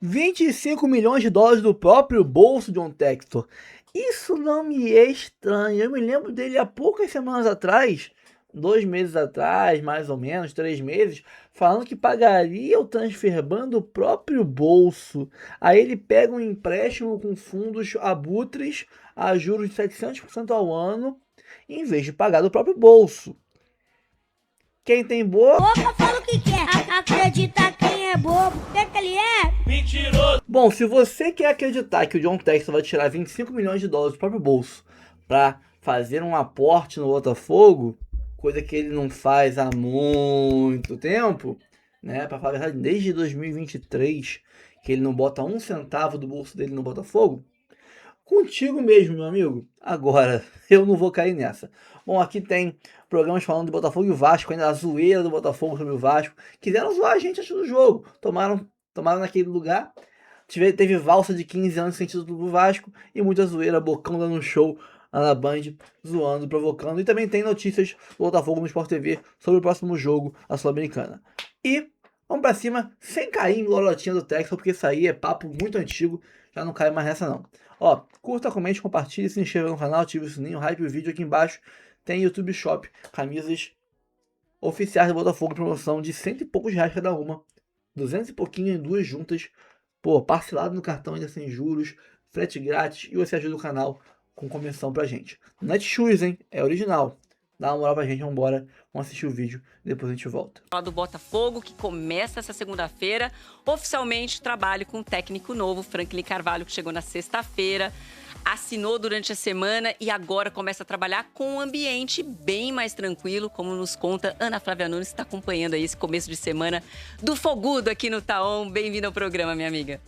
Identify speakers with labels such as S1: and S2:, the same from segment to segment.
S1: 25 milhões de dólares do próprio bolso de John Textor. Isso não me é estranho. Eu me lembro dele há poucas semanas atrás, 2 meses atrás, mais ou menos, 3 meses, falando que pagaria o transfer ban do próprio bolso. Aí ele pega um empréstimo com fundos abutres a juros de 700% ao ano, em vez de pagar do próprio bolso. Quem tem boca...
S2: Boca fala o que quer, acredita quem é bobo, o que ele é?
S3: Mentiroso!
S1: Bom, se você quer acreditar que o John Textor vai tirar 25 milhões de dólares do próprio bolso para fazer um aporte no Botafogo, coisa que ele não faz há muito tempo, né? Para falar a verdade, desde 2023, que ele não bota um centavo do bolso dele no Botafogo, contigo mesmo, meu amigo. Agora, eu não vou cair nessa. Bom, aqui tem programas falando de Botafogo e Vasco, ainda a zoeira do Botafogo sobre o Vasco. Quiseram zoar a gente antes do jogo. Tomaram naquele lugar. Teve valsa de 15 anos sem título do Vasco e muita zoeira, Bocão dando um show lá na Band, zoando, provocando. E também tem notícias do Botafogo no Sport TV sobre o próximo jogo, a Sul-Americana. E vamos pra cima, sem cair em lorotinha do Texas, porque isso aí é papo muito antigo, já não cai mais nessa não. Ó, curta, comente, compartilhe, se inscreva no canal, ative o sininho, hype o vídeo aqui embaixo. Tem YouTube Shop, camisas oficiais do Botafogo, promoção de 100 e poucos reais cada uma. 200 e pouquinho em duas juntas. Pô, parcelado no cartão ainda sem juros, frete grátis e você ajuda o canal com comissão pra gente. Netshoes, hein? É original. Dá uma moral pra gente, vambora. Vamos assistir o vídeo, depois a gente volta.
S4: Do Botafogo, que começa essa segunda-feira. Oficialmente, trabalho com um técnico novo, Franklin Carvalho, que chegou na sexta-feira. Assinou durante a semana e agora começa a trabalhar com um ambiente bem mais tranquilo, como nos conta Ana Flávia Nunes, que está acompanhando aí esse começo de semana do Fogudo aqui no Taon. Bem-vinda ao programa, minha amiga.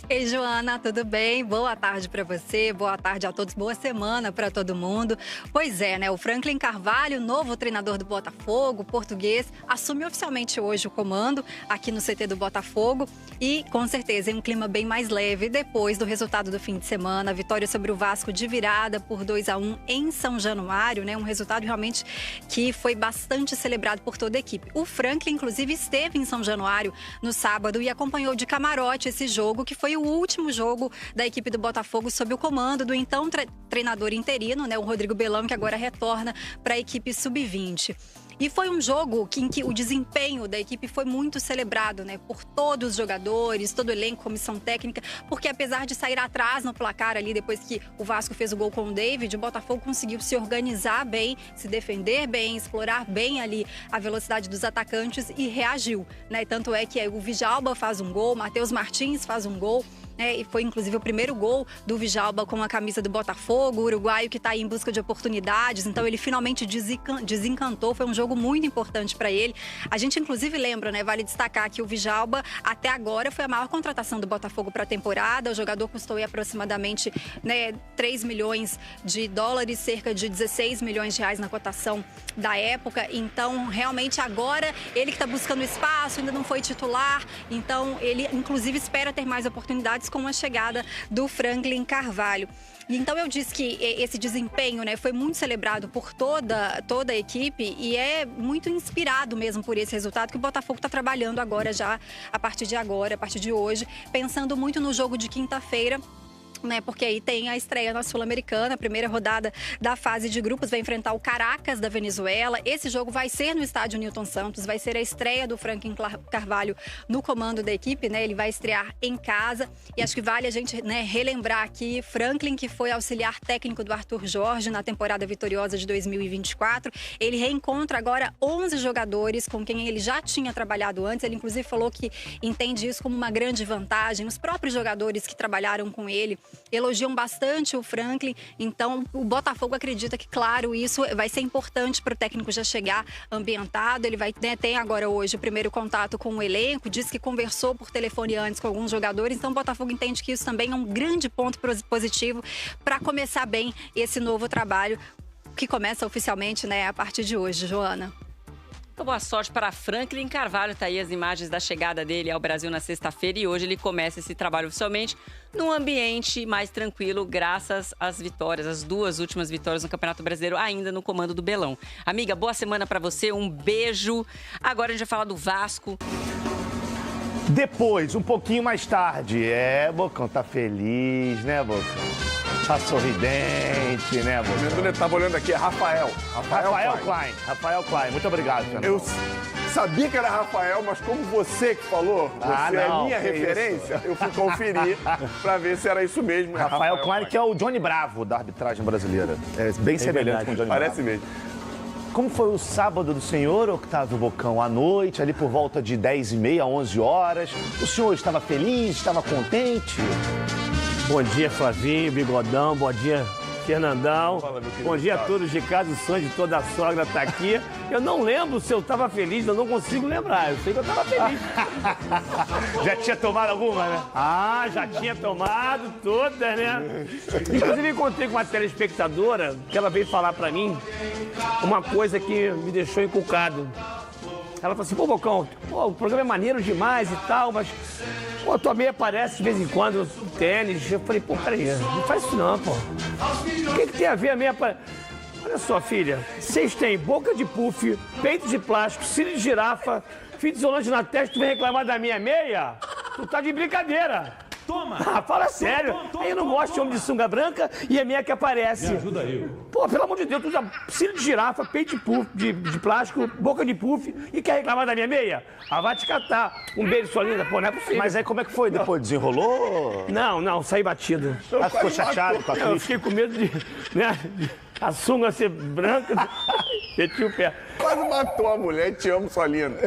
S5: Ei, Joana, tudo bem? Boa tarde para você, boa tarde a todos, boa semana para todo mundo. Pois é, né? O Franklin Carvalho, novo treinador do Botafogo, português, assume oficialmente hoje o comando aqui no CT do Botafogo e, com certeza, em um clima bem mais leve depois do resultado do fim de semana, a vitória sobre o Vasco de virada por 2-1 em São Januário, né? Um resultado realmente que foi bastante celebrado por toda a equipe. O Franklin, inclusive, esteve em São Januário no sábado e acompanhou de camarote esse jogo, que foi o último jogo da equipe do Botafogo sob o comando do então treinador interino, né, o Rodrigo Belão, que agora retorna para a equipe sub-20. E foi um jogo em que o desempenho da equipe foi muito celebrado, né, por todos os jogadores, todo o elenco, comissão técnica, porque apesar de sair atrás no placar ali, depois que o Vasco fez o gol com o David, o Botafogo conseguiu se organizar bem, se defender bem, explorar bem ali a velocidade dos atacantes e reagiu, né? Tanto é que o Djalma faz um gol, Matheus Martins faz um gol, e foi inclusive o primeiro gol do Djalma com a camisa do Botafogo, o uruguaio que está aí em busca de oportunidades, então ele finalmente desencantou, foi um jogo muito importante para ele. A gente inclusive lembra, né, vale destacar que o Djalma até agora foi a maior contratação do Botafogo para a temporada, o jogador custou aí aproximadamente, né, 3 milhões de dólares, cerca de 16 milhões de reais na cotação da época, então realmente agora ele que está buscando espaço, ainda não foi titular, então ele inclusive espera ter mais oportunidades com a chegada do Franklin Carvalho. Então eu disse que esse desempenho, né, foi muito celebrado por toda a equipe e é muito inspirado mesmo por esse resultado que o Botafogo está trabalhando agora já, a partir de hoje, pensando muito no jogo de quinta-feira, né, porque aí tem a estreia na Sul-Americana, a primeira rodada da fase de grupos, vai enfrentar o Caracas da Venezuela. Esse jogo vai ser no estádio Newton Santos, vai ser a estreia do Franklin Carvalho no comando da equipe, né? Ele vai estrear em casa e acho que vale a gente, né, relembrar aqui Franklin, que foi auxiliar técnico do Arthur Jorge na temporada vitoriosa de 2024. Ele reencontra agora 11 jogadores com quem ele já tinha trabalhado antes. Ele inclusive falou que entende isso como uma grande vantagem. Os próprios jogadores que trabalharam com ele elogiam bastante o Franklin, então o Botafogo acredita que, claro, isso vai ser importante para o técnico já chegar ambientado. Ele vai, né, tem agora hoje o primeiro contato com o elenco, diz que conversou por telefone antes com alguns jogadores, então o Botafogo entende que isso também é um grande ponto positivo para começar bem esse novo trabalho que começa oficialmente, né, a partir de hoje, Joana.
S4: Boa sorte para Franklin Carvalho, tá aí as imagens da chegada dele ao Brasil na sexta-feira e hoje ele começa esse trabalho oficialmente num ambiente mais tranquilo, graças às vitórias, as 2 últimas vitórias no Campeonato Brasileiro, ainda no comando do Belão. Amiga, boa semana para você, um beijo. Agora a gente vai falar do Vasco.
S3: Depois, um pouquinho mais tarde, Bocão tá feliz, né, Bocão? Tá sorridente, né, Bocão?
S6: Eu tava olhando aqui, é Rafael
S3: Rafael Klein, muito obrigado, Fernando.
S6: Eu sabia que era Rafael, mas como você que falou, você é minha referência, eu fui conferir pra ver se era isso mesmo.
S3: Rafael Klein, que é o Johnny Bravo da arbitragem brasileira. É bem semelhante com o Johnny Bravo.
S6: Parece mesmo.
S3: Como foi o sábado do senhor, Octávio Bocão, à noite, ali por volta de 10h30, 11 horas? O senhor estava feliz, estava contente?
S7: Bom dia, Flavinho, Bigodão, bom dia, Fernandão.
S6: Fala, meu querido
S7: bom dia a
S6: Gustavo.
S7: todos de casa, o sonho de toda a sogra tá aqui. Eu não lembro se eu estava feliz, eu não consigo lembrar. Eu sei que eu estava feliz.
S3: Já tinha tomado alguma, né?
S7: Ah, já tinha tomado todas, né? Inclusive, encontrei com uma telespectadora que ela veio falar pra mim uma coisa que me deixou encucado. Ela falou assim, pô, Bocão, o programa é maneiro demais e tal, mas pô, tua meia aparece de vez em quando no tênis. Eu falei, pô, peraí, não faz isso não, pô. O que tem a ver a meia aparecer? Olha só, filha, vocês têm boca de puff, peito de plástico, cílio de girafa, fio de isolante na testa, tu vem reclamar da minha meia? Tu tá de brincadeira.
S8: Toma!
S7: Ah, fala sério. Aí eu não gosto de homem de sunga branca e a meia que aparece.
S8: Me ajuda aí.
S7: Pô, pelo amor de Deus, tu usa cílio de girafa, peito de, puff, de plástico, boca de puff e quer reclamar da minha meia? Ah, vai te catar. Um beijo, sua linda. Pô, não é possível.
S3: Mas aí como é que foi depois? Desenrolou?
S7: Não, saí batido.
S3: Ah, ficou chateado com a
S7: Eu fiquei com medo de, né, a sunga ser branca, meti o pé.
S6: Quase matou a mulher, te amo, sua linda.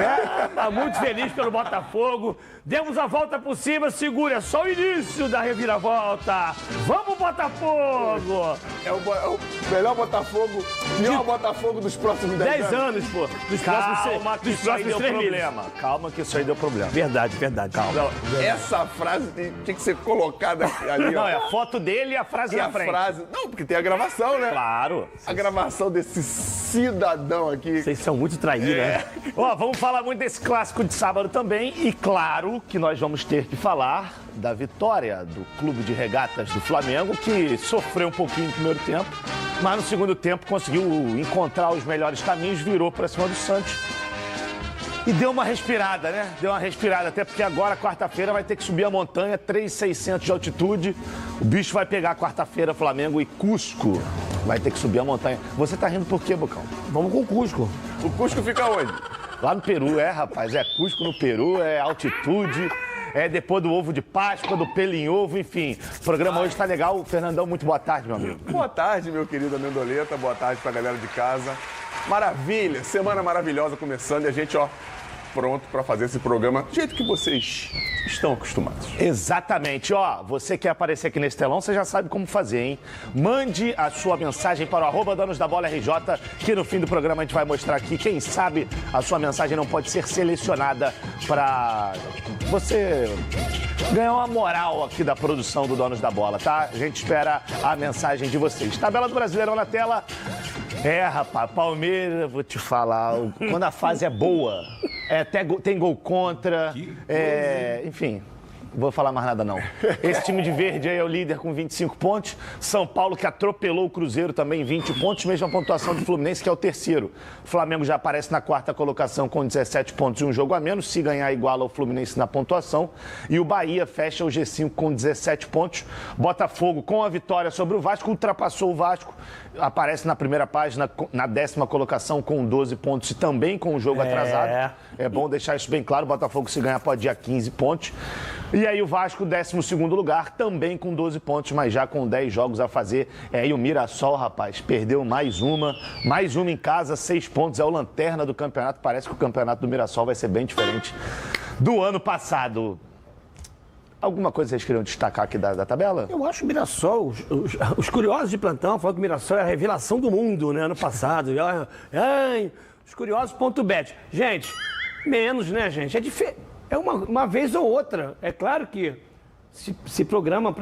S7: Tá muito feliz pelo Botafogo. Demos a volta por cima, segura, é só o início da reviravolta. Vamos, Botafogo!
S6: É o melhor Botafogo, melhor Botafogo dos próximos 10
S7: 10 anos, pô. Dos
S3: Calma que
S7: dos
S3: isso aí
S7: próximos
S3: deu
S7: 3 meses.
S3: problema. Calma que isso aí deu problema.
S7: Verdade. Calma.
S6: Não, essa frase tinha que ser colocada ali, ó.
S3: Não, é a foto dele e a frase
S6: E
S3: na
S6: a
S3: frente.
S6: frase... Não, porque tem a gravação, né?
S3: Claro.
S6: A gravação desse cidadão aqui.
S7: Vocês são muito traídos, né?
S3: Ó, vamos falar muito desse clássico de sábado também. E claro que nós vamos ter que falar da vitória do Clube de Regatas do Flamengo, que sofreu um pouquinho no primeiro tempo, mas no segundo tempo conseguiu encontrar os melhores caminhos, virou para cima do Santos. E deu uma respirada, né? Deu uma respirada, até porque agora, quarta-feira, vai ter que subir a montanha, 3.600 de altitude. O bicho vai pegar quarta-feira, Flamengo e Cusco. Vai ter que subir a montanha. Você tá rindo por quê, Bocão?
S7: Vamos com o Cusco.
S6: O Cusco fica onde?
S3: Lá no Peru, rapaz. É Cusco no Peru, é altitude, é depois do ovo de Páscoa, do pelo em ovo, enfim. O programa hoje tá legal. Fernandão, muito boa tarde, meu amigo.
S6: Boa tarde, meu querido Amendoleta. Boa tarde pra galera de casa. Maravilha, semana maravilhosa começando e a gente, ó, pronto pra fazer esse programa do jeito que vocês estão acostumados.
S3: Exatamente, ó, você quer aparecer aqui nesse telão, você já sabe como fazer, hein? Mande a sua mensagem para o @DonosDaBolaRJ, que no fim do programa a gente vai mostrar aqui. Quem sabe a sua mensagem não pode ser selecionada para você ganhar uma moral aqui da produção do Donos da Bola, tá? A gente espera a mensagem de vocês. Tabela do Brasileirão na tela. Rapaz, Palmeiras, vou te falar, quando a fase é boa, até tem gol contra, enfim, não vou falar mais nada não. Esse time de verde aí é o líder com 25 pontos, São Paulo que atropelou o Cruzeiro também 20 pontos, mesma pontuação do Fluminense que é o terceiro. O Flamengo já aparece na quarta colocação com 17 pontos e um jogo a menos, se ganhar iguala ao Fluminense na pontuação. E o Bahia fecha o G5 com 17 pontos. Botafogo com a vitória sobre o Vasco, ultrapassou o Vasco, aparece na primeira página, na 10ª colocação com 12 pontos e também com o jogo atrasado. É bom deixar isso bem claro, o Botafogo se ganhar pode ir a 15 pontos. E aí o Vasco, 12º lugar, também com 12 pontos, mas já com 10 jogos a fazer. E o Mirassol, rapaz, perdeu mais uma em casa, 6 pontos, é o lanterna do campeonato. Parece que o campeonato do Mirassol vai ser bem diferente do ano passado. Alguma coisa vocês queriam destacar aqui da tabela?
S7: Eu acho o Mirassol, os curiosos de plantão falam que o Mirassol é a revelação do mundo, né, ano passado. Os curiosos.bet. Gente, menos, né, gente? É diferente. É uma vez ou outra. É claro que se programa,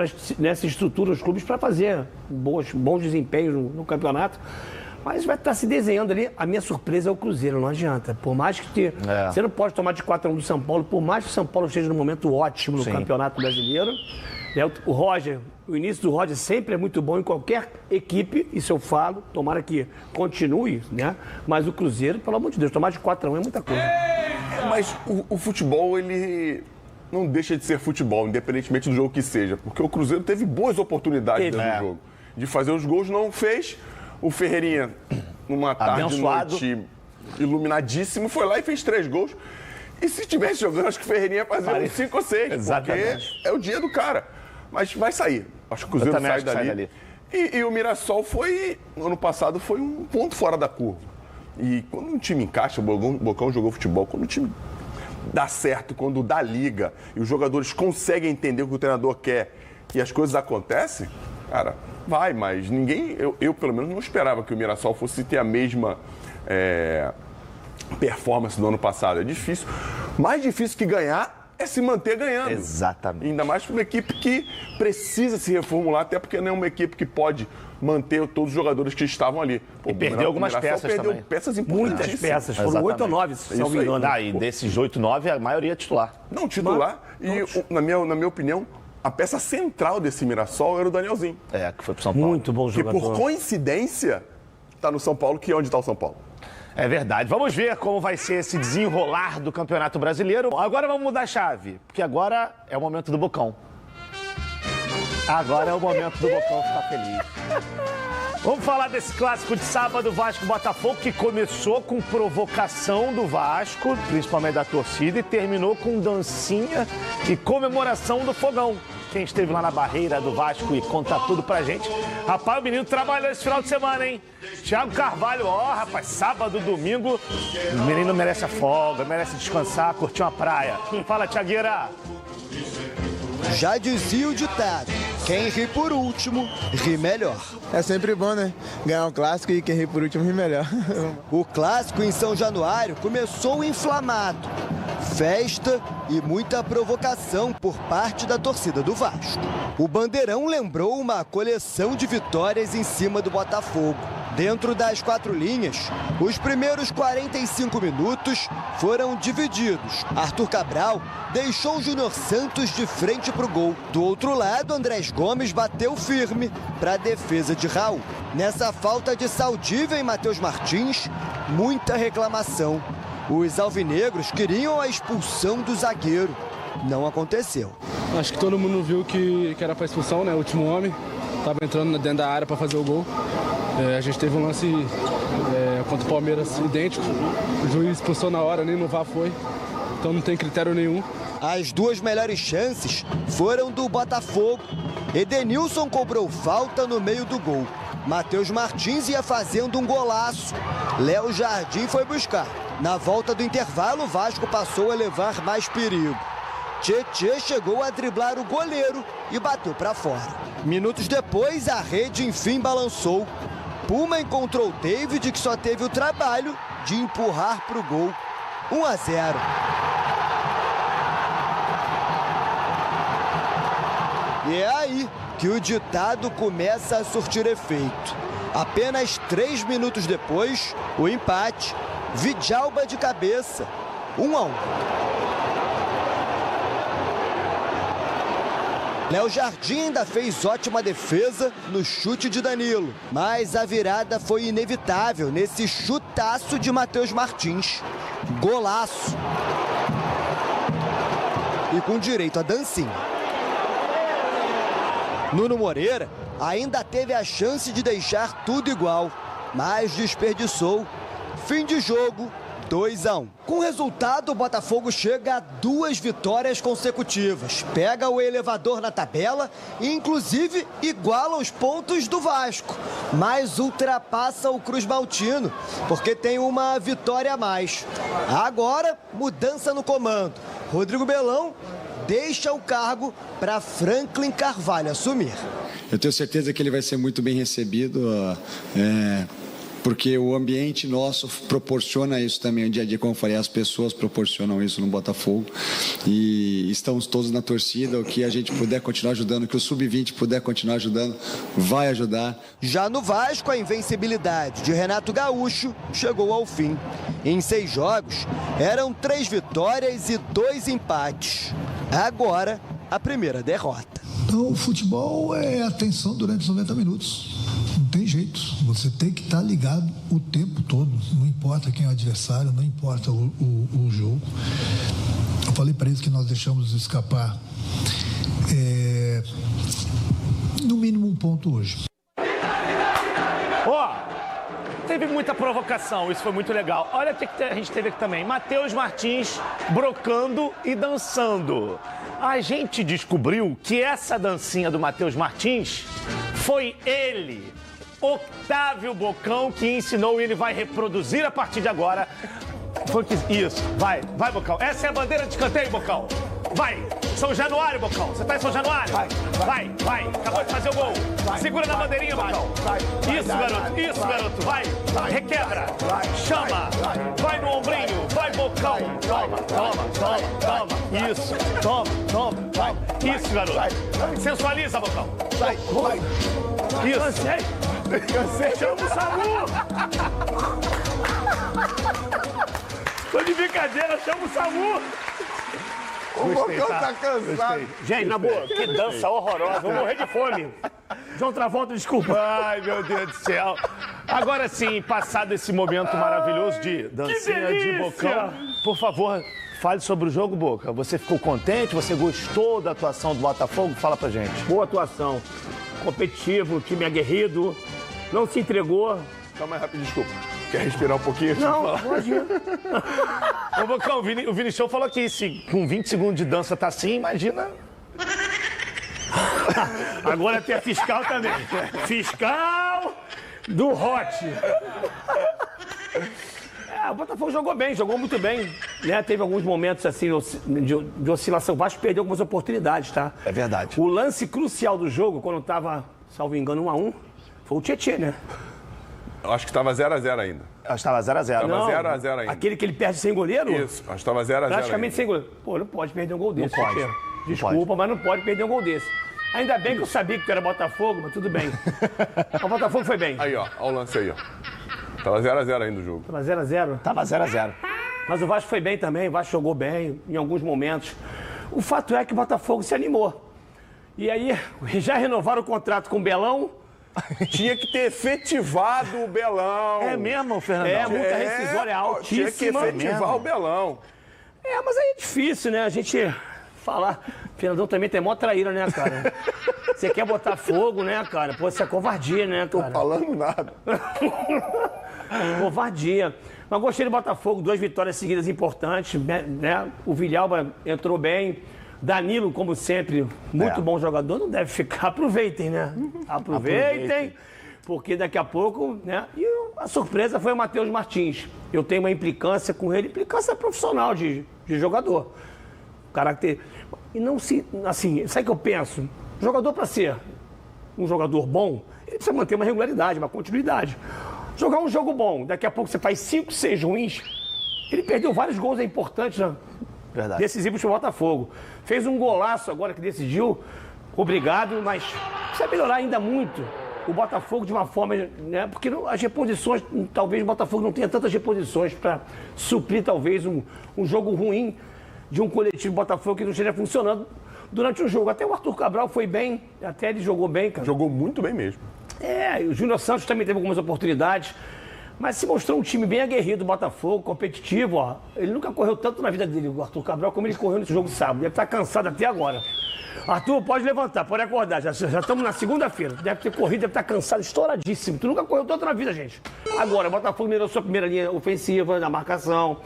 S7: se estrutura os clubes para fazer bons desempenhos no campeonato. Mas vai estar se desenhando ali. A minha surpresa é o Cruzeiro, não adianta. Por mais que você não pode tomar de 4-1 do São Paulo, por mais que o São Paulo esteja num momento ótimo no Campeonato Brasileiro. O Roger, o início do Roger sempre é muito bom em qualquer equipe, isso eu falo, tomara que continue, né? Mas o Cruzeiro, pelo amor de Deus, tomar de 4-1 é muita coisa.
S6: Mas o futebol, ele não deixa de ser futebol, independentemente do jogo que seja. Porque o Cruzeiro teve boas oportunidades dentro do jogo. De fazer os gols, não fez. O Ferreirinha, numa tarde, noite iluminadíssimo, foi lá e fez 3 gols. E se tivesse jogando, acho que o Ferreirinha ia fazer uns 5 ou 6. Exatamente. Porque é o dia do cara. Mas vai sair. Acho que o Cruzeiro sai dali. E o Mirassol ano passado, foi um ponto fora da curva. E quando um time encaixa, o Bocão jogou futebol, quando o time dá certo, quando dá liga, e os jogadores conseguem entender o que o treinador quer e as coisas acontecem, cara, vai, mas ninguém, eu pelo menos não esperava que o Mirassol fosse ter a mesma performance do ano passado. É difícil. Mais difícil que ganhar é se manter ganhando.
S3: Exatamente.
S6: Ainda mais para uma equipe que precisa se reformular, até porque não é uma equipe que pode manter todos os jogadores que estavam ali.
S3: E perdeu algumas peças também.
S6: Peças importantíssimas.
S7: Muitas peças. Foram 8 ou 9, se não me engano.
S3: E desses 8, 9, a maioria é titular.
S6: Não, titular. Na minha opinião, a peça central desse Mirassol era o Danielzinho.
S3: Que foi pro São Paulo.
S7: Muito bom jogador.
S6: Que por coincidência está no São Paulo, que é onde está o São Paulo.
S3: É verdade. Vamos ver como vai ser esse desenrolar do Campeonato Brasileiro. Agora vamos mudar a chave, porque agora é o momento do Bocão. Agora é o momento do Bocão ficar feliz. Vamos falar desse clássico de sábado, Vasco-Botafogo, que começou com provocação do Vasco, principalmente da torcida, e terminou com dancinha e comemoração do Fogão. Quem esteve lá na barreira do Vasco e conta tudo pra gente. Rapaz, o menino trabalhou esse final de semana, hein? Thiago Carvalho, rapaz, sábado, domingo, o menino merece a folga, merece descansar, curtir uma praia. Fala, Thiagueira.
S8: Já dizia o ditado, quem ri por último, ri melhor.
S9: É sempre bom, né? Ganhar um clássico e quem ri por último ri melhor.
S8: O clássico em São Januário começou inflamado. Festa e muita provocação por parte da torcida do Vasco. O Bandeirão lembrou uma coleção de vitórias em cima do Botafogo. Dentro das 4 linhas, os primeiros 45 minutos foram divididos. Arthur Cabral deixou o Júnior Santos de frente para o gol. Do outro lado, Andrés Gomes bateu firme para a defesa de Raul. Nessa falta de Saldívia em Matheus Martins, muita reclamação. Os alvinegros queriam a expulsão do zagueiro. Não aconteceu.
S10: Acho que todo mundo viu que era para expulsão, né? O último homem estava entrando dentro da área para fazer o gol. A gente teve um lance contra o Palmeiras idêntico. O juiz expulsou na hora, nem no VAR foi. Então não tem critério nenhum.
S8: As 2 melhores chances foram do Botafogo. Edenilson cobrou falta no meio do gol. Matheus Martins ia fazendo um golaço. Léo Jardim foi buscar. Na volta do intervalo, o Vasco passou a levar mais perigo. Tietê chegou a driblar o goleiro e bateu para fora. Minutos depois, a rede enfim balançou. Puma encontrou David, que só teve o trabalho de empurrar para o gol. 1-0. E é aí que o ditado começa a surtir efeito. Apenas 3 minutos depois, o empate. Vidjalba de cabeça. 1-1. Léo Jardim ainda fez ótima defesa no chute de Danilo. Mas a virada foi inevitável nesse chutaço de Matheus Martins. Golaço. E com direito a dancinha. Nuno Moreira ainda teve a chance de deixar tudo igual, mas desperdiçou. Fim de jogo, 2-1. Com o resultado, o Botafogo chega a 2 vitórias consecutivas. Pega o elevador na tabela e, inclusive, iguala os pontos do Vasco. Mas ultrapassa o Cruz Maltino, porque tem uma vitória a mais. Agora, mudança no comando. Rodrigo Belão deixa o cargo para Franklin Carvalho assumir.
S11: Eu tenho certeza que ele vai ser muito bem recebido, porque o ambiente nosso proporciona isso também, o dia a dia, como eu falei, as pessoas proporcionam isso no Botafogo e estamos todos na torcida, o que a gente puder continuar ajudando, o que o Sub-20 puder continuar ajudando, vai ajudar.
S8: Já no Vasco, a invencibilidade de Renato Gaúcho chegou ao fim. Em 6 jogos, eram 3 vitórias e 2 empates. Agora, a primeira derrota.
S12: Então, o futebol é atenção durante os 90 minutos. Não tem jeito. Você tem que estar ligado o tempo todo. Não importa quem é o adversário, não importa o jogo. falei para eles que nós deixamos escapar no mínimo um ponto hoje.
S3: Teve muita provocação, isso foi muito legal. Olha o que a gente teve aqui também. Matheus Martins brocando e dançando. A gente descobriu que essa dancinha do Matheus Martins foi ele, Otávio Bocão, que ensinou e ele vai reproduzir a partir de agora. Isso, vai, Bocão. Essa é a bandeira de escanteio, Bocão. Vai, São Januário, Bocão. Você tá em São Januário? Vai. Acabou de fazer o gol. Segura na bandeirinha, Bocão. Isso, garoto. Vai. Requebra. Chama. Vai no ombrinho. Vai, Bocão. Toma. Isso. Toma. Vai. Isso, garoto. Sensualiza, Bocão. Vai. Isso. Cansei. Chama o SAMU. Tô de brincadeira, chama o SAMU.
S6: O Bocão tá cansado.
S7: Gente, na boa, que dança horrorosa. Vou morrer de fome. João Travolta, desculpa.
S3: Ai, meu Deus do céu. Agora sim, passado esse momento maravilhoso de dancinha de Bocão, por favor, fale sobre o jogo, Boca. Você ficou contente? Você gostou da atuação do Botafogo? Fala pra gente.
S7: Boa atuação. Competitivo, time aguerrido. Não se entregou.
S6: Calma aí, rápido, desculpa. Quer respirar um pouquinho?
S7: Não, pode ir.
S3: Ô, Bocão, o Vinicius falou que se com 20 segundos de dança tá assim, imagina...
S7: Agora tem a fiscal também. Fiscal do Hot. O Botafogo jogou bem, jogou muito bem. Né? Teve alguns momentos assim de oscilação. O Vasco perdeu algumas oportunidades, tá?
S3: É verdade.
S7: O lance crucial do jogo, quando tava, salvo engano, 1-1, foi o Tietê, né?
S6: Eu acho que estava 0x0 ainda.
S3: Acho que estava 0x0.
S6: Estava 0x0 ainda.
S7: Aquele que ele perde sem goleiro?
S6: Isso, acho que estava 0x0
S7: praticamente
S6: ainda.
S7: sem goleiro. Pô, não pode perder um gol desse.
S3: Não pode.
S7: Tietê. Desculpa, mas não pode perder um gol desse. Ainda bem que eu sabia que tu era Botafogo, mas tudo bem. O Botafogo foi bem.
S6: Aí, ó o lance aí, ó. Tava 0x0 ainda o jogo.
S7: Tava 0x0?
S3: Tava 0x0.
S7: Mas o Vasco foi bem também, o Vasco jogou bem em alguns momentos. O fato é que o Botafogo se animou. E aí, já renovaram o contrato com o Belão.
S6: Tinha que ter efetivado o Belão.
S3: É mesmo, Fernandão?
S7: É, multa rescisória altíssima.
S6: Tinha que efetivar o Belão.
S7: Mas aí é difícil, né? A gente falar. Fernandão também tem mó traíra, né, cara? Você quer botar fogo, né, cara? Pô, isso é covardia, né, cara?
S6: Tô falando nada.
S7: Covardia. Mas gostei do Botafogo, 2 vitórias seguidas importantes, né? O Villalba entrou bem. Danilo, como sempre, muito bom jogador, não deve ficar. Aproveitem, né? Aproveitem, porque daqui a pouco, né? E a surpresa foi o Matheus Martins. Eu tenho uma implicância com ele, implicância profissional de jogador. Caráter. E não se. Assim, sabe o que eu penso? Jogador, para ser um jogador bom, ele precisa manter uma regularidade, uma continuidade. Jogar um jogo bom, daqui a pouco você faz 5, 6 ruins. Ele perdeu vários gols importantes, né?
S3: Verdade.
S7: Decisivos pro Botafogo. Fez um golaço agora que decidiu. Obrigado, mas precisa melhorar ainda muito o Botafogo de uma forma, né? Porque as reposições, talvez o Botafogo não tenha tantas reposições para suprir talvez um jogo ruim de um coletivo Botafogo que não esteja funcionando durante o jogo. Até o Arthur Cabral foi bem, até ele jogou bem, cara.
S6: Jogou muito bem mesmo.
S7: E o Júnior Santos também teve algumas oportunidades. Mas se mostrou um time bem aguerrido, Botafogo, competitivo, ó. Ele nunca correu tanto na vida dele, o Arthur Cabral, como ele correu nesse jogo sábado. Deve estar cansado até agora. Arthur, pode levantar, pode acordar. Já estamos na segunda-feira. Deve ter corrido, deve estar cansado, estouradíssimo. Tu nunca correu tanto na vida, gente. Agora, o Botafogo melhorou sua primeira linha ofensiva, na marcação.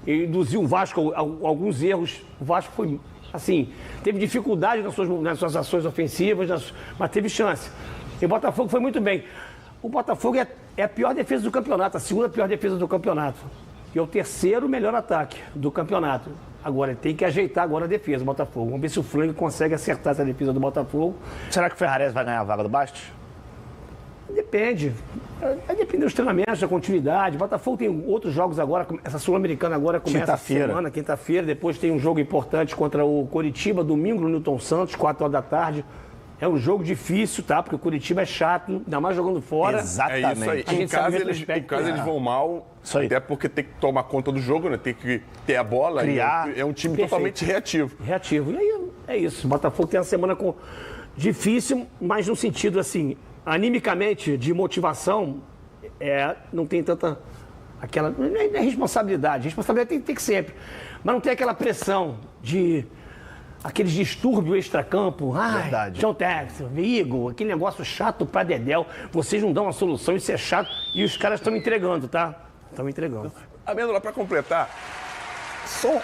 S7: E induziu o Vasco a alguns erros. O Vasco foi, assim, teve dificuldade nas suas ações ofensivas, mas teve chance. E o Botafogo foi muito bem. O Botafogo é a pior defesa do campeonato, a segunda pior defesa do campeonato. E é o terceiro melhor ataque do campeonato. Agora, tem que ajeitar agora a defesa do Botafogo. Vamos ver se o Flamengo consegue acertar essa defesa do Botafogo.
S3: Será que o Ferrares vai ganhar a vaga do Bastos?
S7: Depende. Vai depender dos treinamentos, da continuidade. O Botafogo tem outros jogos agora. Essa Sul-Americana agora começa semana, quinta-feira. Depois tem um jogo importante contra o Coritiba, domingo no Newton Santos, 4 horas da tarde. É um jogo difícil, tá? Porque o Curitiba é chato, ainda mais jogando fora.
S3: Exatamente.
S6: É isso aí. Em casa eles vão mal, até porque tem que tomar conta do jogo, né? Tem que ter a bola.
S3: Criar.
S6: É um time totalmente reativo.
S7: Reativo. E aí é isso. O Botafogo tem uma semana difícil, mas no sentido assim, animicamente, de motivação, não tem tanta aquela... Não é responsabilidade. Responsabilidade tem que sempre. Mas não tem aquela pressão de... Aqueles distúrbios extracampo.
S3: Verdade.
S7: John Tex, Igor, aquele negócio chato pra dedéu. Vocês não dão uma solução, isso é chato. E os caras estão entregando, tá? Estão entregando.
S6: Amêndola, pra completar, só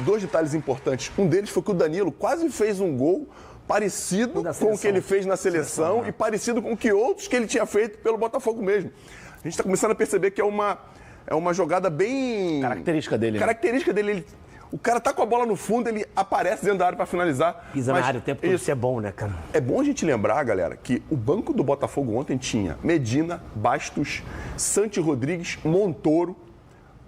S6: dois detalhes importantes. Um deles foi que o Danilo quase fez um gol parecido com o que ele fez na seleção e parecido com o que outros que ele tinha feito pelo Botafogo mesmo. A gente está começando a perceber que é uma jogada bem...
S3: Característica dele.
S6: Característica dele. O cara tá com a bola no fundo, ele aparece dentro da área para finalizar.
S7: Pisa na área o tempo todo, isso é bom, né, cara?
S6: É bom a gente lembrar, galera, que o banco do Botafogo ontem tinha Medina, Bastos, Santi Rodrigues, Montoro.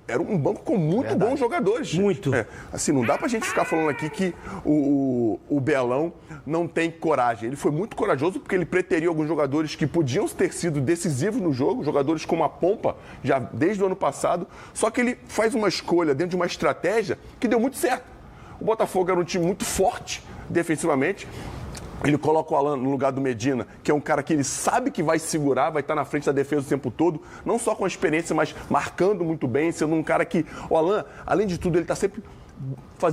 S6: Era um banco com muito bons jogadores.
S7: Muito.
S6: Assim, não dá pra gente ficar falando aqui que o Belão não tem coragem. Ele foi muito corajoso porque ele preteriu alguns jogadores que podiam ter sido decisivos no jogo, jogadores como a Pompa, já desde o ano passado. Só que ele faz uma escolha dentro de uma estratégia que deu muito certo. O Botafogo era um time muito forte defensivamente. Ele coloca o Alan no lugar do Medina, que é um cara que ele sabe que vai segurar, vai estar na frente da defesa o tempo todo, não só com a experiência, mas marcando muito bem, sendo um cara que... O Alan, além de tudo, ele está sempre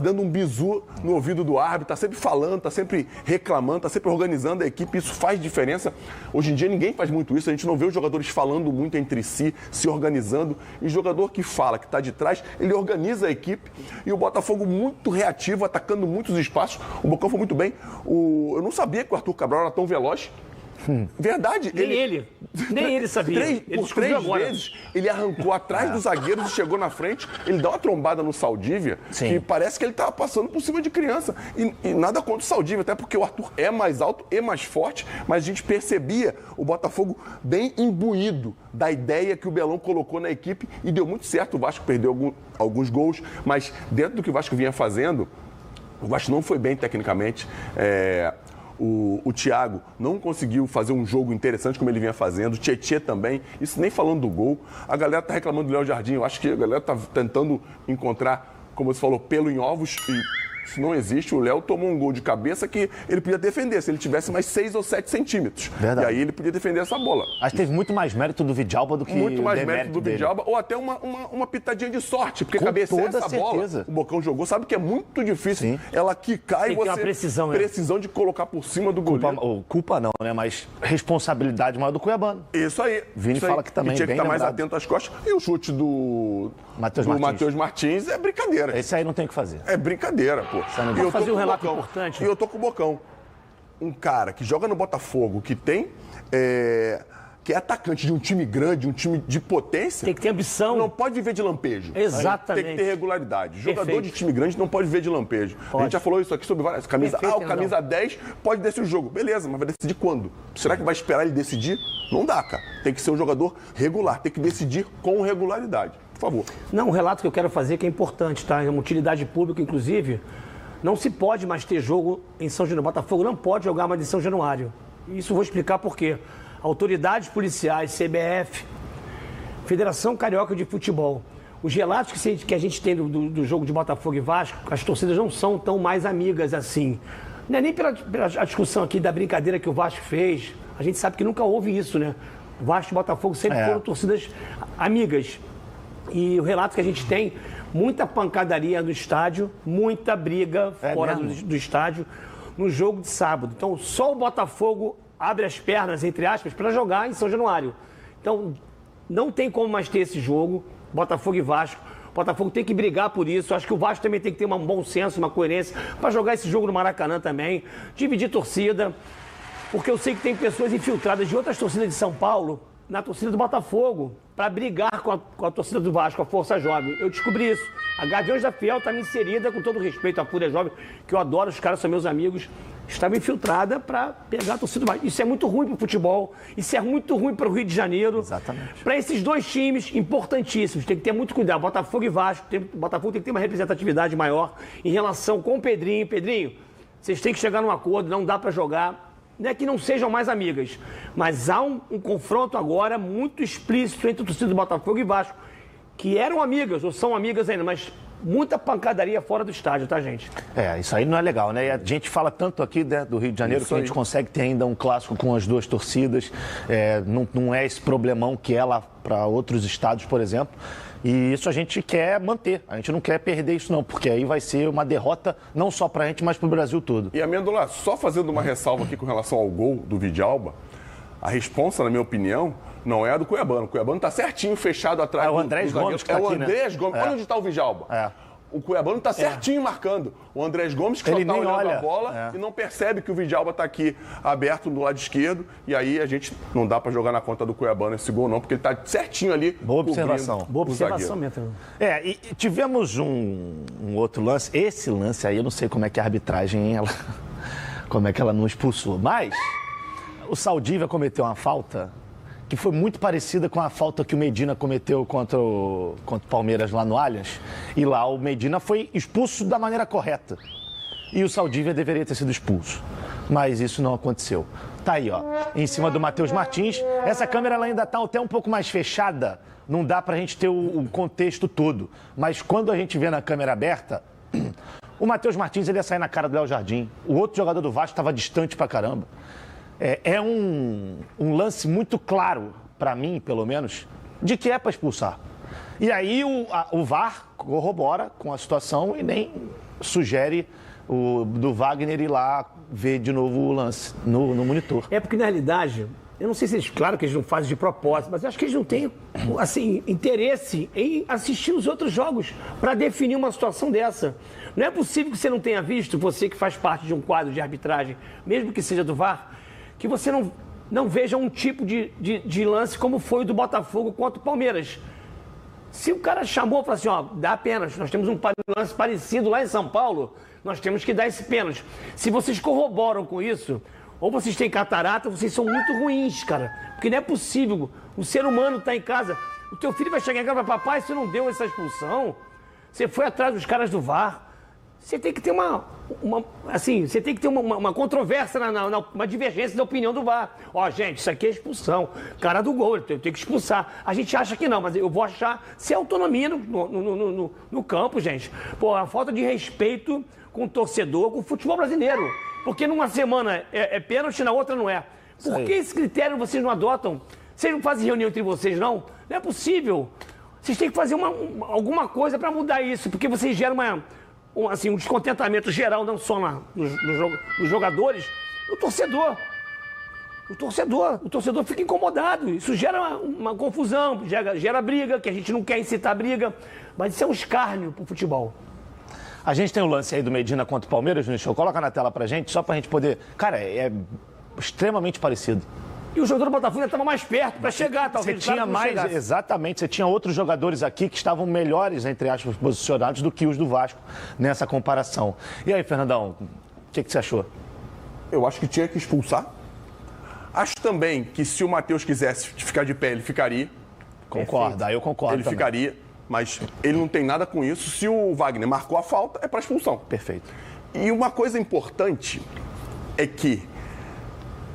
S6: dando um bizu no ouvido do árbitro, está sempre falando, está sempre reclamando, está sempre organizando a equipe, isso faz diferença. Hoje em dia ninguém faz muito isso, a gente não vê os jogadores falando muito entre si, se organizando, e o jogador que fala, que está de trás, ele organiza a equipe, e o Botafogo muito reativo, atacando muitos espaços. O Bocão foi muito bem. Eu não sabia que o Arthur Cabral era tão veloz. Verdade.
S7: Nem ele sabia.
S6: Por três vezes, ele arrancou atrás dos zagueiros e chegou na frente. Ele dá uma trombada no Saldívia, que parece que ele estava passando por cima de criança. E nada contra o Saldívia, até porque o Arthur é mais alto e mais forte, mas a gente percebia o Botafogo bem imbuído da ideia que o Belão colocou na equipe e deu muito certo. O Vasco perdeu alguns gols, mas dentro do que o Vasco vinha fazendo, o Vasco não foi bem tecnicamente. O Thiago não conseguiu fazer um jogo interessante como ele vinha fazendo, o Tietê também, isso nem falando do gol. A galera tá reclamando do Léo Jardim, eu acho que a galera tá tentando encontrar, como você falou, pelo em ovos, e isso não existe. O Léo tomou um gol de cabeça que ele podia defender, se ele tivesse mais 6 ou 7 centímetros.
S3: Verdade.
S6: E aí ele podia defender essa bola.
S3: Acho que teve muito mais mérito do Vidalba do que
S6: muito mais
S3: o
S6: mérito do Vidalba, ou até uma pitadinha de sorte, porque cabecear essa bola, o Bocão jogou, sabe que é muito difícil ela quicar e você...
S7: Tem
S6: precisão de colocar por cima do goleiro.
S3: Culpa não, né? Mas responsabilidade maior do Cuiabano.
S6: Isso aí.
S3: Vini
S6: isso
S3: fala
S6: aí.
S3: que também
S6: e tinha que estar mais atento às costas. E o chute do Matheus Martins é brincadeira.
S3: Esse aí não tem o que fazer.
S6: É brincadeira, pô.
S7: Vou fazer um relato importante.
S6: E eu tô com o Bocão. Um cara que joga no Botafogo, que tem... que é atacante de um time grande, um time de potência...
S7: Tem que ter ambição.
S6: Não pode viver de lampejo.
S7: Exatamente.
S6: Tem que ter regularidade. Jogador de time grande não pode viver de lampejo. A gente já falou isso aqui sobre várias... o camisa 10 pode decidir o jogo. Beleza, mas vai decidir quando? Será que vai esperar ele decidir? Não dá, cara. Tem que ser um jogador regular. Tem que decidir com regularidade. Por favor.
S7: Não, um relato que eu quero fazer que é importante, tá? É uma utilidade pública, inclusive. Não se pode mais ter jogo em São Januário. Botafogo não pode jogar mais em São Januário. Isso eu vou explicar por quê. Autoridades policiais, CBF, Federação Carioca de Futebol. Os relatos que a gente tem do jogo de Botafogo e Vasco, as torcidas não são tão mais amigas assim. Não é nem pela discussão aqui da brincadeira que o Vasco fez. A gente sabe que nunca houve isso, né? Vasco e Botafogo sempre foram torcidas amigas. E o relato que a gente tem, muita pancadaria no estádio, muita briga fora do estádio no jogo de sábado. Então, só o Botafogo abre as pernas, entre aspas, para jogar em São Januário. Então, não tem como mais ter esse jogo, Botafogo e Vasco. O Botafogo tem que brigar por isso. Acho que o Vasco também tem que ter um bom senso, uma coerência, para jogar esse jogo no Maracanã também. Dividir torcida, porque eu sei que tem pessoas infiltradas de outras torcidas de São Paulo na torcida do Botafogo, para brigar com a torcida do Vasco, a Força Jovem. Eu descobri isso. A Gaviões da Fiel está me inserida, com todo respeito à Fúria Jovem, que eu adoro, os caras são meus amigos, estava infiltrada para pegar a torcida do Vasco. Isso é muito ruim para o futebol, isso é muito ruim para o Rio de Janeiro.
S3: Exatamente.
S7: Para esses dois times importantíssimos, tem que ter muito cuidado. Botafogo e Vasco, o Botafogo tem que ter uma representatividade maior em relação com o Pedrinho. Pedrinho, vocês têm que chegar num acordo, não dá para jogar. Não é que não sejam mais amigas, mas há um confronto agora muito explícito entre a torcida do Botafogo e Vasco, que eram amigas, ou são amigas ainda, mas muita pancadaria fora do estádio, tá, gente?
S3: Isso aí não é legal, né? E a gente fala tanto aqui, né, do Rio de Janeiro que a gente consegue ter ainda um clássico com as duas torcidas. Não é esse problemão que é lá para outros estados, por exemplo. E isso a gente quer manter. A gente não quer perder isso, não, porque aí vai ser uma derrota não só pra gente, mas pro Brasil todo.
S6: E, Amêndola, só fazendo uma ressalva aqui com relação ao gol do Vidalba, a responsa, na minha opinião, não é a do Cuiabano. O Cuiabano tá certinho, fechado atrás do...
S3: É o Andrés Gomes que tá aqui, né?
S6: É o Andrés Gomes. Olha onde tá o Vidalba. O Cuiabano tá certinho marcando. O Andrés Gomes que só tá olhando a bola e não percebe que o Vidalba tá aqui aberto do lado esquerdo. E aí a gente não dá pra jogar na conta do Cuiabano esse gol não, porque ele tá certinho ali.
S3: Boa observação.
S7: Boa observação mesmo.
S3: E tivemos um outro lance. Esse lance aí, eu não sei como é que a arbitragem, como é que ela não expulsou. Mas o Saldívia cometeu uma falta que foi muito parecida com a falta que o Medina cometeu contra o Palmeiras lá no Allianz. E lá o Medina foi expulso da maneira correta. E o Saldívia deveria ter sido expulso. Mas isso não aconteceu. Tá aí, ó, em cima do Matheus Martins. Essa câmera ela ainda tá até um pouco mais fechada. Não dá pra gente ter o contexto todo. Mas quando a gente vê na câmera aberta, o Matheus Martins ele ia sair na cara do Léo Jardim. O outro jogador do Vasco estava distante pra caramba. É um lance muito claro, para mim, pelo menos, de que é para expulsar. E aí o VAR corrobora com a situação e nem sugere do Wagner ir lá ver de novo o lance no monitor.
S7: É porque, na realidade, eu não sei se eles, claro que eles não fazem de propósito, mas eu acho que eles não têm, assim, interesse em assistir os outros jogos para definir uma situação dessa. Não é possível que você não tenha visto, você que faz parte de um quadro de arbitragem, mesmo que seja do VAR, que você não veja um tipo de lance como foi o do Botafogo contra o Palmeiras. Se o cara chamou e falou assim, ó, dá pênalti, nós temos um lance parecido lá em São Paulo, nós temos que dar esse pênalti. Se vocês corroboram com isso, ou vocês têm catarata, vocês são muito ruins, cara. Porque não é possível, o ser humano tá em casa, o teu filho vai chegar em casa e falar, papai, você não deu essa expulsão, você foi atrás dos caras do VAR. Você tem que ter você tem que ter uma controvérsia, uma divergência da opinião do VAR. Ó, gente, isso aqui é expulsão. Cara do gol, eu tenho que expulsar. A gente acha que não, mas eu vou achar se é autonomia no campo, gente. Pô, a falta de respeito com o torcedor, com o futebol brasileiro. Porque numa semana é pênalti, na outra não é. Por que esse critério vocês não adotam? Vocês não fazem reunião entre vocês, não? Não é possível. Vocês têm que fazer alguma coisa para mudar isso, porque vocês geram um descontentamento geral, não só nos jogadores, o torcedor fica incomodado, isso gera uma confusão, gera briga, que a gente não quer incitar briga, mas isso é um escárnio pro futebol.
S3: A gente tem o lance aí do Medina contra o Palmeiras, no show, coloca na tela pra gente, só pra gente poder... Cara, é extremamente parecido.
S7: E o jogador do Botafogo estava mais perto para chegar, talvez.
S3: Você tinha mais, exatamente, você tinha outros jogadores aqui que estavam melhores, entre aspas, posicionados do que os do Vasco nessa comparação. E aí, Fernandão, o que você achou?
S6: Eu acho que tinha que expulsar. Acho também que se o Matheus quisesse ficar de pé, ele ficaria.
S3: Concordo, aí eu concordo
S6: ele
S3: também.
S6: Ficaria, mas ele não tem nada com isso. Se o Wagner marcou a falta, é para expulsão.
S3: Perfeito.
S6: E uma coisa importante é que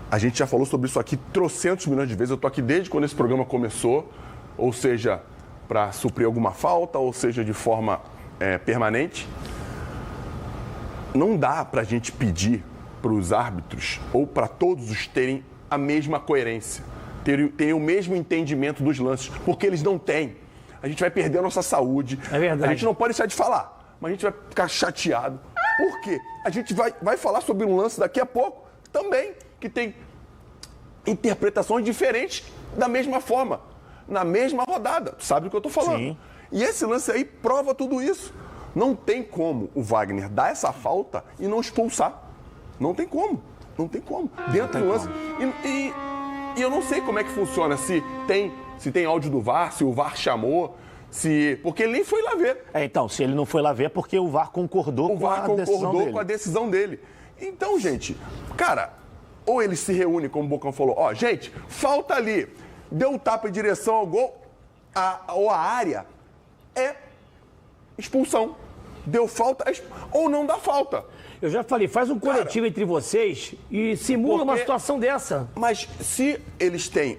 S6: a gente já falou sobre isso aqui trocentos milhões de vezes. Eu tô aqui desde quando esse programa começou, ou seja, para suprir alguma falta, ou seja, de forma permanente. Não dá para a gente pedir para os árbitros ou para todos os terem a mesma coerência, terem o mesmo entendimento dos lances, porque eles não têm. A gente vai perder a nossa saúde.
S7: É verdade.
S6: A gente não pode deixar de falar, mas a gente vai ficar chateado. Por quê? A gente vai falar sobre um lance daqui a pouco também, que tem interpretações diferentes da mesma forma, na mesma rodada. Sabe o que eu tô falando?
S3: Sim.
S6: E esse lance aí prova tudo isso. Não tem como o Wagner dar essa falta e não expulsar. Não tem como. Não tem como. Dentro do lance. E eu não sei como é que funciona, se tem áudio do VAR, se o VAR chamou, porque ele nem foi lá ver.
S3: Então, se ele não foi lá ver, é porque o VAR concordou com a
S6: decisão dele. Então, gente, cara, ou ele se reúne, como o Bocão falou, ó, gente, falta ali, deu um tapa em direção ao gol, ou a área, é expulsão. Deu falta, ou não dá falta.
S7: Eu já falei, faz um coletivo entre vocês e simula uma situação dessa.
S6: Mas se eles têm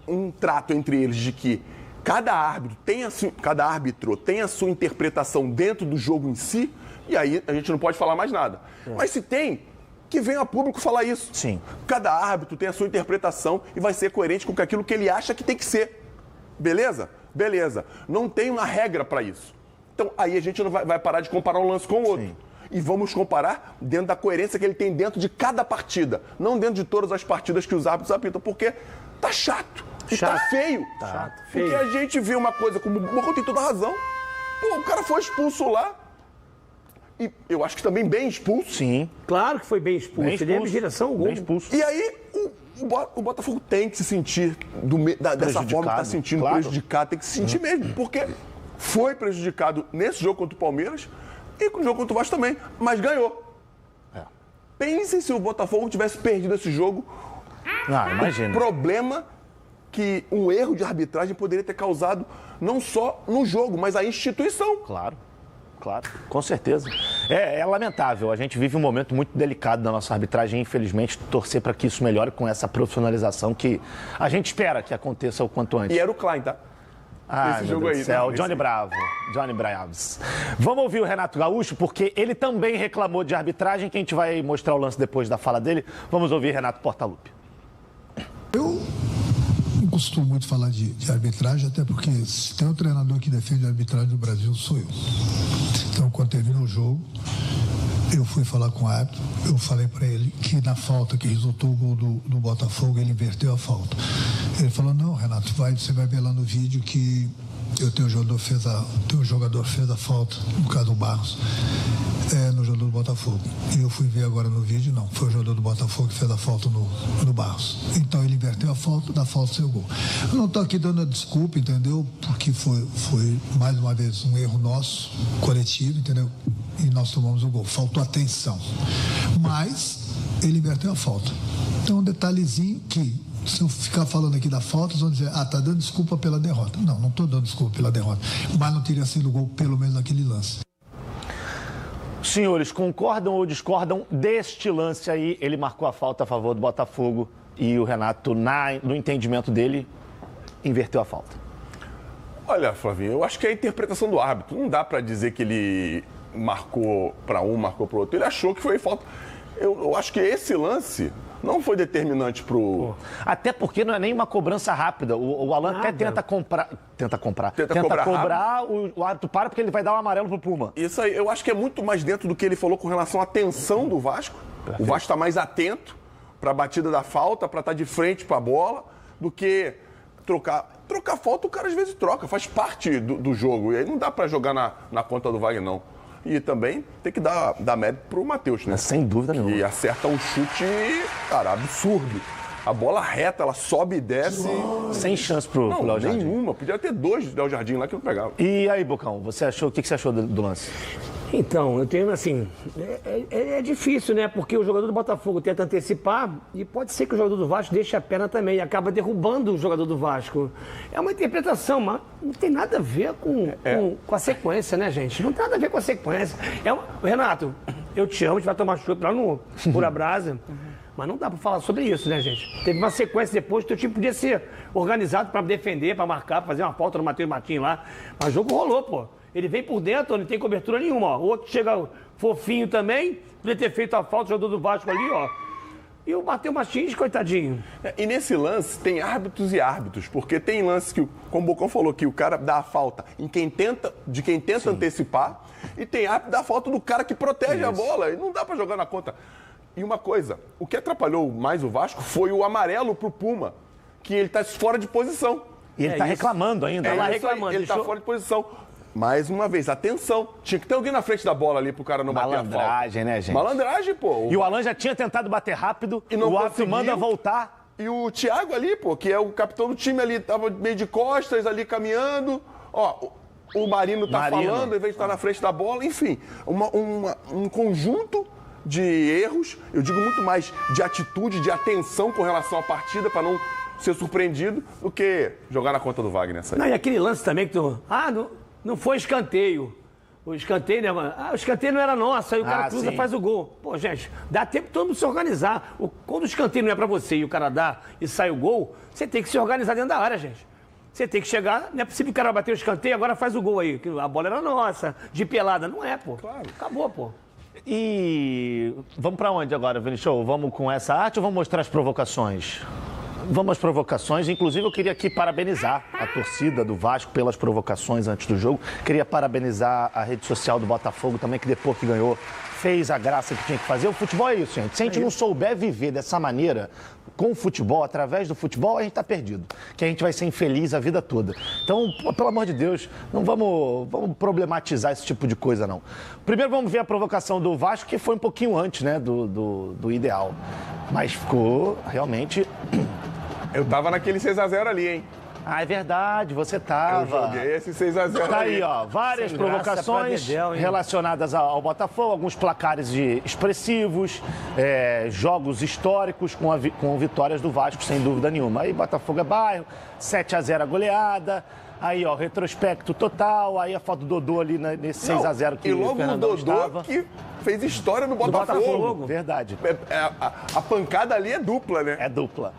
S6: um trato entre eles de que cada árbitro tem a sua interpretação dentro do jogo em si, e aí a gente não pode falar mais nada. Mas se tem, que venha a público falar isso.
S3: Sim.
S6: Cada árbitro tem a sua interpretação e vai ser coerente com aquilo que ele acha que tem que ser. Beleza? Beleza. Não tem uma regra para isso. Então, aí a gente não vai parar de comparar um lance com o outro. Sim. E vamos comparar dentro da coerência que ele tem dentro de cada partida. Não dentro de todas as partidas que os árbitros apitam, porque tá chato. E tá feio.
S7: Chato,
S6: feio. Porque a gente vê uma coisa como o Bocão tem toda a razão. Pô, o cara foi expulso lá. E eu acho que também bem expulso.
S7: Sim. Claro que foi bem expulso. Ele é direção ao gol.
S6: Bem expulso. E aí, o Botafogo tem que se sentir dessa forma que está sentindo, prejudicado, tem que se sentir mesmo, porque foi prejudicado nesse jogo contra o Palmeiras e no jogo contra o Vasco também, mas ganhou. Pensem se o Botafogo tivesse perdido esse jogo.
S3: Imagina.
S6: O problema que um erro de arbitragem poderia ter causado não só no jogo, mas a instituição.
S3: Claro, com certeza. É lamentável. A gente vive um momento muito delicado da nossa arbitragem e, infelizmente, torcer para que isso melhore com essa profissionalização que a gente espera que aconteça o quanto antes.
S6: E era o Klein, tá?
S3: Esse jogo aí. Johnny Bravo. Johnny Braves. Vamos ouvir o Renato Gaúcho, porque ele também reclamou de arbitragem, que a gente vai mostrar o lance depois da fala dele. Vamos ouvir Renato Portaluppi.
S12: Eu não costumo muito falar de arbitragem, até porque se tem um treinador que defende a arbitragem do Brasil, sou eu. Então, quando terminou o jogo, eu fui falar com o árbitro, eu falei para ele que na falta que resultou o gol do Botafogo, ele inverteu a falta. Ele falou, não, Renato, você vai ver lá no vídeo que o teu jogador fez a falta, no caso do Barros, no jogador do Botafogo. E eu fui ver agora no vídeo, não, foi o jogador do Botafogo que fez a falta no Barros. Então ele inverteu a falta, da falta seu gol. Eu não estou aqui dando a desculpa, entendeu? Porque foi mais uma vez um erro nosso, coletivo, entendeu? E nós tomamos o gol. Faltou atenção. Mas ele inverteu a falta. Então um detalhezinho que, se eu ficar falando aqui da falta, eles vão dizer, tá dando desculpa pela derrota. Não estou dando desculpa pela derrota. Mas não teria sido gol, pelo menos naquele lance.
S3: Senhores, concordam ou discordam deste lance aí? Ele marcou a falta a favor do Botafogo e o Renato, no entendimento dele, inverteu a falta.
S6: Olha, Flavinho, eu acho que é a interpretação do árbitro. Não dá para dizer que ele marcou para um, marcou para o outro. Ele achou que foi falta. Eu acho que esse lance não foi determinante pro...
S3: Até porque não é nem uma cobrança rápida. O Alan até tenta cobrar, o árbitro para porque ele vai dar um amarelo pro Puma.
S6: Isso aí, eu acho que é muito mais dentro do que ele falou com relação à atenção do Vasco. Perfeito. O Vasco está mais atento para a batida da falta, para estar de frente para a bola, do que trocar. Trocar falta, o cara às vezes troca, faz parte do jogo. E aí não dá para jogar na conta do Wagner, não. E também tem que dar mérito pro Matheus, né?
S3: Sem dúvida nenhuma.
S6: E acerta um chute, cara, absurdo. A bola reta, ela sobe e desce.
S3: Sem chance pro Léo Jardim.
S6: Nenhuma. Podia ter dois Léo Jardim lá que não pegava.
S3: E aí, Bocão, o que você achou do lance?
S7: Então, eu tenho assim, é difícil, né? Porque o jogador do Botafogo tenta antecipar e pode ser que o jogador do Vasco deixe a perna também e acaba derrubando o jogador do Vasco. É uma interpretação, mas não tem nada a ver com a sequência, né, gente? Não tem nada a ver com a sequência. Renato, eu te amo, a gente vai tomar chopp lá no Pura Brasa, mas não dá pra falar sobre isso, né, gente? Teve uma sequência depois, o teu time podia ser organizado pra defender, pra marcar, pra fazer uma falta no Matheus Martins lá, mas o jogo rolou, pô. Ele vem por dentro, não tem cobertura nenhuma, ó. O outro chega fofinho também, podia ter feito a falta, o jogador do Vasco ali, ó. E o Matheus Martins, coitadinho.
S6: E nesse lance tem árbitros e árbitros, porque tem lance que, como o Bocão falou, que o cara dá a falta de quem tenta antecipar, e tem árbitro da falta do cara que protege a bola, e não dá pra jogar na conta. E uma coisa, o que atrapalhou mais o Vasco foi o amarelo pro Puma, que ele tá fora de posição.
S3: E ele tá reclamando ainda.
S6: Ele tá fora de posição. Mais uma vez, atenção. Tinha que ter alguém na frente da bola ali pro cara não bater a falta.
S3: Malandragem, né, gente?
S6: Malandragem, pô.
S3: E o Alan já tinha tentado bater rápido, e o árbitro manda voltar.
S6: E o Thiago ali, pô, que é o capitão do time ali, tava meio de costas ali caminhando. Ó, o Marino tá falando, em vez de estar na frente da bola. Enfim, um conjunto de erros, eu digo muito mais de atitude, de atenção com relação à partida, para não ser surpreendido, do que jogar na conta do Wagner.
S7: Não, e aquele lance também que tu... Não foi escanteio. O escanteio, né, mano? O escanteio não era nosso, aí o cara cruza e faz o gol. Pô, gente, dá tempo todo mundo se organizar. Quando o escanteio não é pra você e o cara dá e sai o gol, você tem que se organizar dentro da área, gente. Você tem que chegar, não é possível que o cara bater o escanteio, agora faz o gol aí. A bola era nossa, de pelada. Não é, pô. Claro. Acabou, pô.
S3: E vamos pra onde agora, Vinicius? Vamos com essa arte ou vamos mostrar as provocações? Vamos às provocações. Inclusive, eu queria aqui parabenizar a torcida do Vasco pelas provocações antes do jogo. Queria parabenizar a rede social do Botafogo também, que depois que ganhou, fez a graça que tinha que fazer. O futebol é isso, gente. Se a gente não souber viver dessa maneira, com o futebol, através do futebol, a gente tá perdido. Que a gente vai ser infeliz a vida toda. Então, pelo amor de Deus, não vamos problematizar esse tipo de coisa, não. Primeiro vamos ver a provocação do Vasco, que foi um pouquinho antes, né, do ideal. Mas ficou realmente...
S6: Eu tava naquele 6x0 ali, hein?
S3: Ah, é verdade, você tava.
S6: Eu joguei esse 6x0
S3: Tá aí, ó, várias provocações relacionadas ao Botafogo, alguns placares expressivos, jogos históricos com vitórias do Vasco, sem dúvida nenhuma. Aí Botafogo é bairro, 7x0 a goleada, aí, ó, retrospecto total, aí a foto do Dodô ali nesse 6x0 que o Fernandão estava.
S6: Que fez história no Botafogo.
S3: Verdade.
S6: A pancada ali é dupla, né?
S3: É dupla.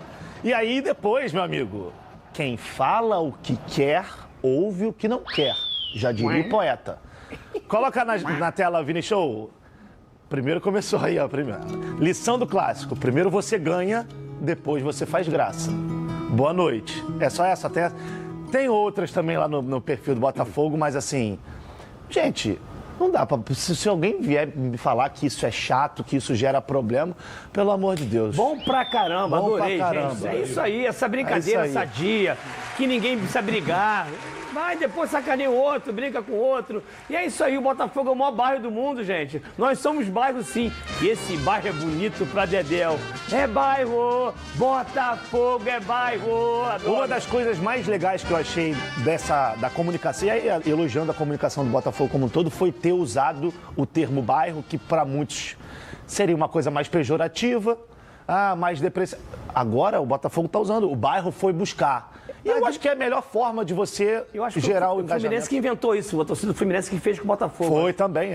S3: E aí depois, meu amigo, quem fala o que quer, ouve o que não quer. Já diria o poeta. Coloca na tela, Vinicius. Primeiro começou aí, ó. Lição do clássico. Primeiro você ganha, depois você faz graça. Boa noite. É só essa até. Tem outras também lá no perfil do Botafogo, mas assim... Gente... Não dá pra... Se alguém vier me falar que isso é chato, que isso gera problema, pelo amor de Deus.
S7: Bom pra caramba,
S3: bom
S7: adorei,
S3: pra caramba.
S7: gente. É isso aí, essa brincadeira sadia, que ninguém precisa brigar. Vai, depois sacaneia o outro, brinca com o outro. E é isso aí, o Botafogo é o maior bairro do mundo, gente. Nós somos bairro, sim. E esse bairro é bonito pra dedéu. É bairro, Botafogo é bairro. Adoro.
S3: Uma das coisas mais legais que eu achei da comunicação, e aí, elogiando a comunicação do Botafogo como um todo, foi ter usado o termo bairro, que para muitos seria uma coisa mais pejorativa, mais depressiva. Agora o Botafogo está usando, o bairro foi buscar. E eu acho que é a melhor forma de você gerar o engajamento.
S7: O Fluminense que inventou isso, a torcida do Fluminense que fez com o Botafogo.
S3: Foi também,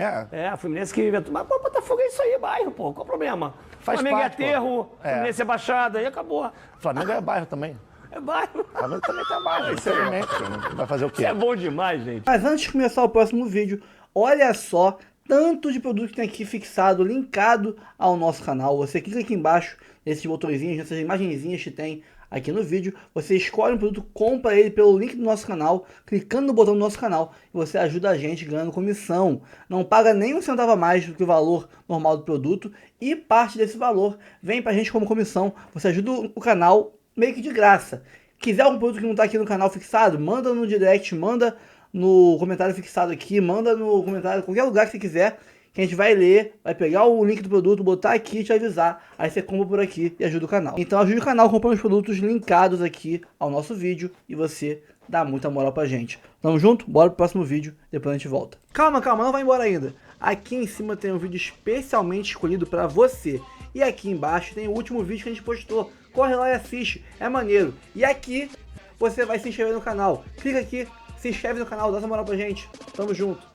S7: o Fluminense que inventou. Mas o Botafogo é isso aí, bairro, pô, qual o problema? Flamengo é aterro, Fluminense é baixada, e acabou.
S3: Flamengo é bairro também.
S7: É bairro.
S3: Flamengo também tem bairro, excelente. Vai fazer o quê?
S7: Isso é bom demais, gente.
S1: Mas antes de começar o próximo vídeo, olha só tanto de produto que tem aqui fixado, linkado ao nosso canal. Você clica aqui embaixo, nesses botõezinhos, nessas imagenzinhas que tem aqui no vídeo. Você escolhe um produto, compra ele pelo link do nosso canal, clicando no botão do nosso canal, e você ajuda a gente ganhando comissão. Não paga nem um centavo a mais do que o valor normal do produto, e parte desse valor vem pra gente como comissão. Você ajuda o canal meio que de graça. Quiser algum produto que não tá aqui no canal fixado, manda no direct, manda no comentário fixado aqui, manda no comentário, qualquer lugar que você quiser, que a gente vai ler, vai pegar o link do produto, botar aqui e te avisar. Aí você compra por aqui e ajuda o canal. Então ajude o canal comprando os produtos linkados aqui ao nosso vídeo e você dá muita moral pra gente. Tamo junto? Bora pro próximo vídeo, depois a gente volta. Calma, não vai embora ainda. Aqui em cima tem um vídeo especialmente escolhido pra você. E aqui embaixo tem o último vídeo que a gente postou. Corre lá e assiste, é maneiro. E aqui você vai se inscrever no canal. Clica aqui, se inscreve no canal, dá essa moral pra gente. Tamo junto.